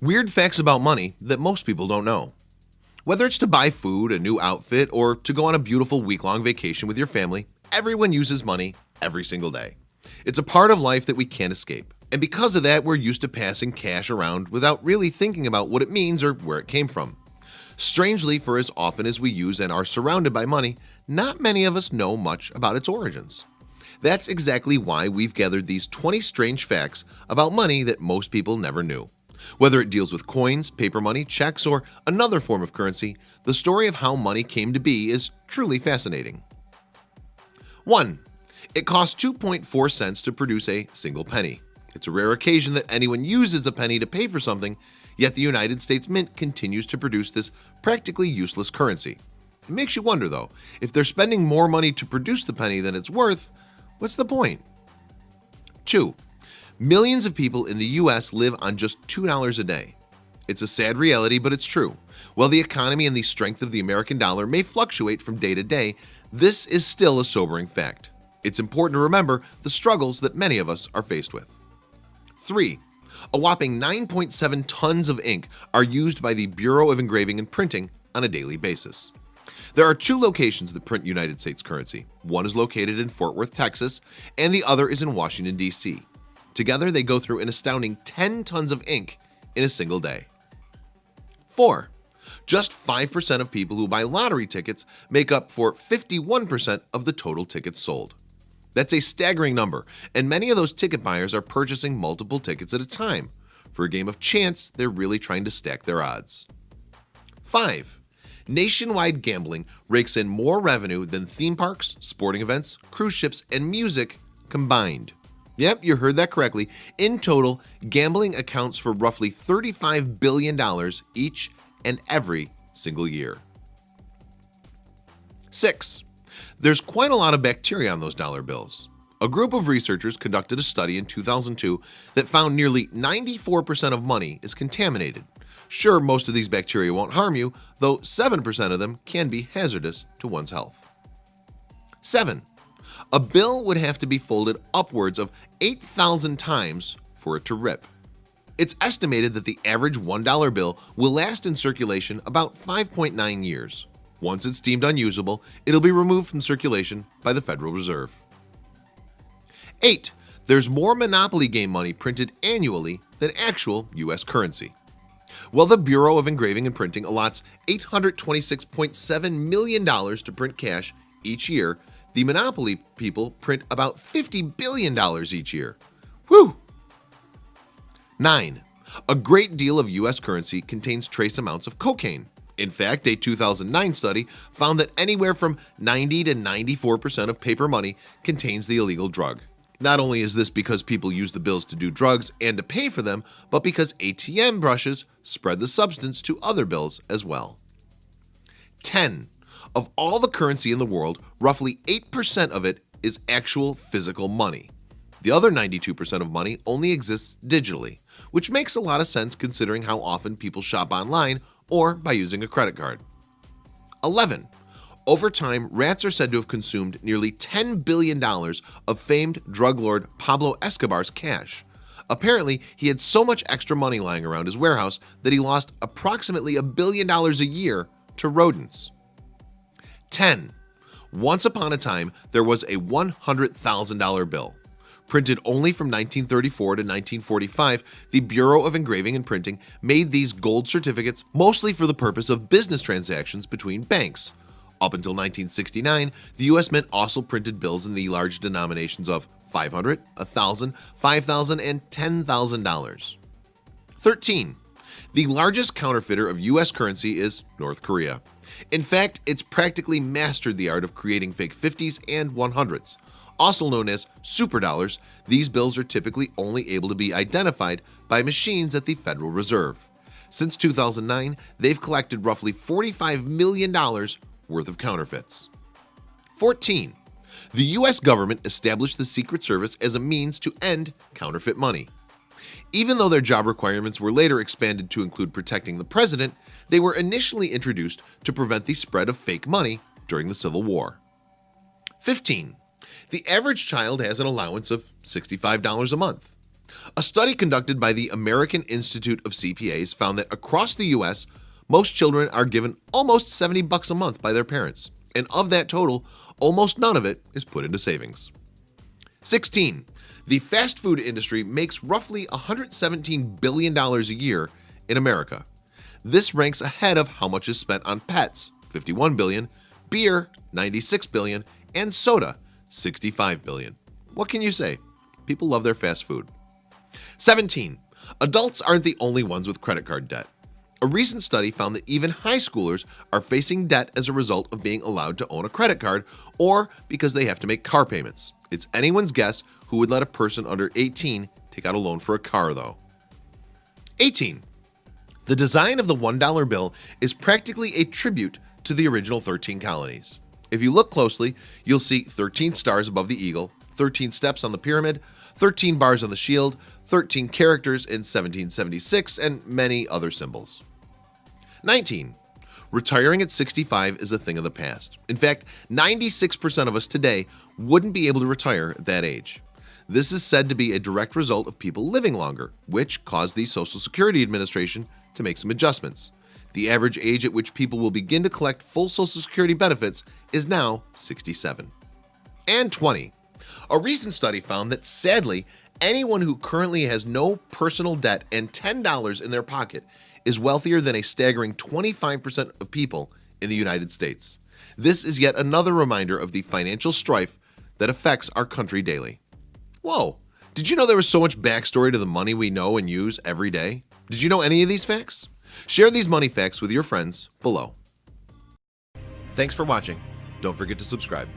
Weird facts about money that most people don't know. Whether it's to buy food, a new outfit, or to go on a beautiful week-long vacation with your family, everyone uses money every single day. It's a part of life that we can't escape. And because of that, we're used to passing cash around without really thinking about what it means or where it came from. Strangely, for as often as we use and are surrounded by money, not many of us know much about its origins. That's exactly why we've gathered these 20 strange facts about money that most people never knew. Whether it deals with coins, paper money, checks, or another form of currency, the story of how money came to be is truly fascinating. 1. It costs 2.4 cents to produce a single penny. It's a rare occasion that anyone uses a penny to pay for something, yet the United States Mint continues to produce this practically useless currency. It makes you wonder though, if they're spending more money to produce the penny than it's worth, what's the point? 2. Millions of people in the US live on just $2 a day. It's a sad reality, but it's true. While the economy and the strength of the American dollar may fluctuate from day to day, this is still a sobering fact. It's important to remember the struggles that many of us are faced with. 3. A whopping 9.7 tons of ink are used by the Bureau of Engraving and Printing on a daily basis. There are 2 locations that print United States currency. One is located in Fort Worth, Texas, and the other is in Washington, D.C. Together, they go through an astounding 10 tons of ink in a single day. 4. Just 5% of people who buy lottery tickets make up for 51% of the total tickets sold. That's a staggering number, and many of those ticket buyers are purchasing multiple tickets at a time. For a game of chance, they're really trying to stack their odds. 5. Nationwide gambling rakes in more revenue than theme parks, sporting events, cruise ships, and music combined. Yep, you heard that correctly. In total, gambling accounts for roughly $35 billion each and every single year. 6. There's quite a lot of bacteria on those dollar bills. A group of researchers conducted a study in 2002 that found nearly 94% of money is contaminated. Sure, most of these bacteria won't harm you, though 7% of them can be hazardous to one's health. 7. A bill would have to be folded upwards of 8,000 times for it to rip. It's estimated that the average $1 bill will last in circulation about 5.9 years. Once it's deemed unusable, it'll be removed from circulation by the Federal Reserve. 8. There's more Monopoly game money printed annually than actual U.S. currency. While the Bureau of Engraving and Printing allots $826.7 million to print cash each year, the Monopoly people print about $50 billion each year. Whew! 9. A great deal of U.S. currency contains trace amounts of cocaine. In fact, a 2009 study found that anywhere from 90 to 94% of paper money contains the illegal drug. Not only is this because people use the bills to do drugs and to pay for them, but because ATM brushes spread the substance to other bills as well. 10. Of all the currency in the world, roughly 8% of it is actual physical money. The other 92% of money only exists digitally, which makes a lot of sense considering how often people shop online or by using a credit card. 11. Over time, rats are said to have consumed nearly $10 billion of famed drug lord Pablo Escobar's cash. Apparently, he had so much extra money lying around his warehouse that he lost approximately $1 billion a year to rodents. 10. Once upon a time, there was a $100,000 bill. Printed only from 1934 to 1945, the Bureau of Engraving and Printing made these gold certificates mostly for the purpose of business transactions between banks. Up until 1969, the U.S. Mint also printed bills in the large denominations of $500, $1,000, $5,000, and $10,000. 13. The largest counterfeiter of U.S. currency is North Korea. In fact, it's practically mastered the art of creating fake 50s and 100s. Also known as super dollars, these bills are typically only able to be identified by machines at the Federal Reserve. Since 2009, they've collected roughly $45 million worth of counterfeits. 14. The U.S. government established the Secret Service as a means to end counterfeit money. Even though their job requirements were later expanded to include protecting the president, they were initially introduced to prevent the spread of fake money during the Civil War. 15. The average child has an allowance of $65 a month. A study conducted by the American Institute of CPAs found that across the US, most children are given almost $70 a month by their parents, and of that total, almost none of it is put into savings. 16. The fast food industry makes roughly $117 billion a year in America. This ranks ahead of how much is spent on pets, $51 billion, beer, $96 billion, and soda, $65 billion. What can you say? People love their fast food. 17. Adults aren't the only ones with credit card debt. A recent study found that even high schoolers are facing debt as a result of being allowed to own a credit card or because they have to make car payments. It's anyone's guess who would let a person under 18 take out a loan for a car, though. 18. The design of the $1 bill is practically a tribute to the original 13 colonies. If you look closely, you'll see 13 stars above the eagle, 13 steps on the pyramid, 13 bars on the shield, 13 characters in 1776, and many other symbols. 19. Retiring at 65 is a thing of the past. In fact, 96% of us today wouldn't be able to retire at that age. This is said to be a direct result of people living longer, which caused the Social Security Administration to make some adjustments. The average age at which people will begin to collect full Social Security benefits is now 67. And 20. A recent study found that sadly, anyone who currently has no personal debt and $10 in their pocket is wealthier than a staggering 25% of people in the United States. This is yet another reminder of the financial strife that affects our country daily. Whoa, did you know there was so much backstory to the money we know and use every day? Did you know any of these facts? Share these money facts with your friends below. Thanks for watching. Don't forget to subscribe.